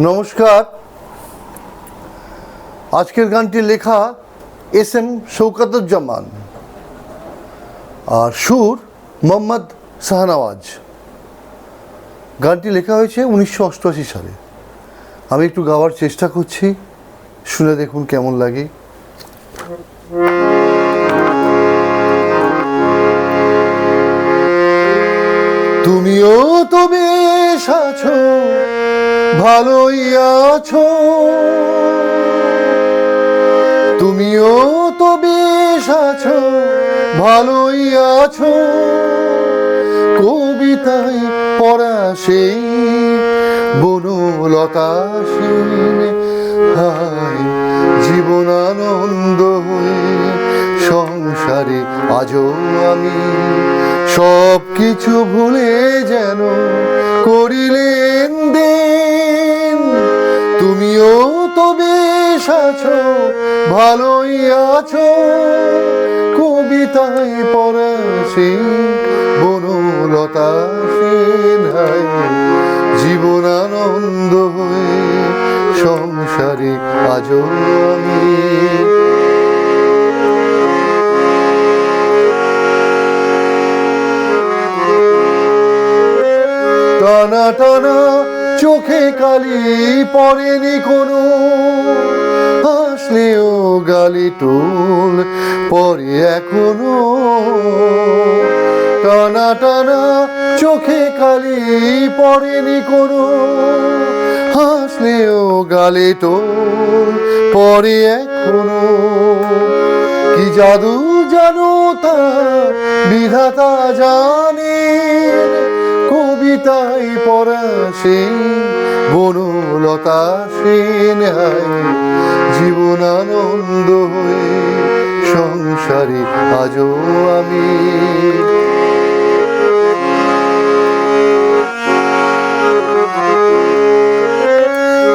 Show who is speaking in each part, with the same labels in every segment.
Speaker 1: নমস্কার। আজকের গানটি লেখা এস.এম. শৌকতুজ্জামান আর সুর মোহাম্মদ শাহনওয়াজ। গানটি লেখা হয়েছে 1988 সালে। আমি একটু গাওয়ার চেষ্টা করছি, শুনে দেখুন কেমন লাগে। তুমিও তো বেশ আছো, ভালোই আছো, তুমিও তো বেশ আছো, ভালোই আছো। কবিতায় পড়া সেই বনলতা সেন, হায় জীবন আনন্দ হয়ে সংসারে আজও আমি সব কিছু ভুলে যেন করিলেন দেন। তুমিও তো বেশ আছো, ভালোই আছো, কবিতায় পড়া সেই বনলতা সেন, হায় জীবন আনন্দ হয়ে সংসারে আজও আমি। টানা টানা চোখে কালি পড়েনি কোনো, হাসলেও গালি টোল পরে এখনো। টানা টানা চোখে কালি পড়েনি কোনো, হাসলেও গালি টোল পরে এখনো। কি জাদু জানো তা বিধাতা জানে, কবিতায় পড়া সেই বনলতা সেন, হায় জীবন আনন্দ হয়ে সংসারে আজও আমি।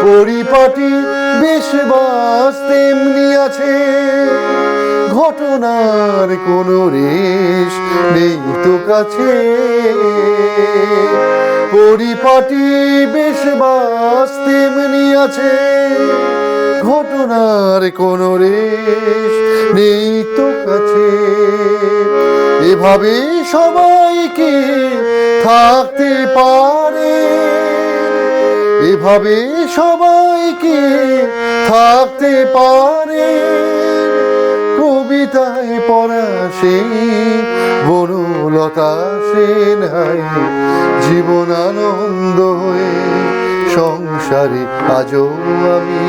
Speaker 1: পরিপাটি বেশ বাস তেমনি আছে, ঘটনার কোনো রেশ নেই তো কাছে। পরিপাটি বেশ বাস তেমনি আছে, ঘটনার কোনো রেশ নেই তো কাছে। এভাবে সবাইকে থাকতে পারে, এভাবে সবাইকে থাকতে পারে, কবিতায় পড়া সেই বনলতা সেন, হায় জীবন আনন্দ হয়ে সংসারে আজও আমি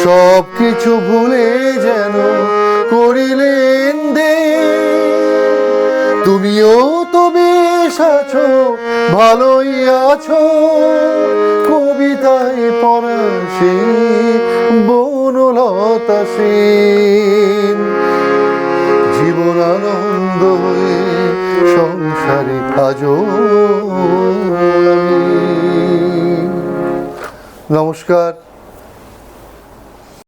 Speaker 1: সব কিছু ভুলে যেন করিলেন দেন। তুমিও তো বেশ আছো, ভালোই আছো, কবিতায় পড়া সেই বনলতা সেন, জীবন আনন্দ হয়ে সংসারে আজও আমি। নমস্কার।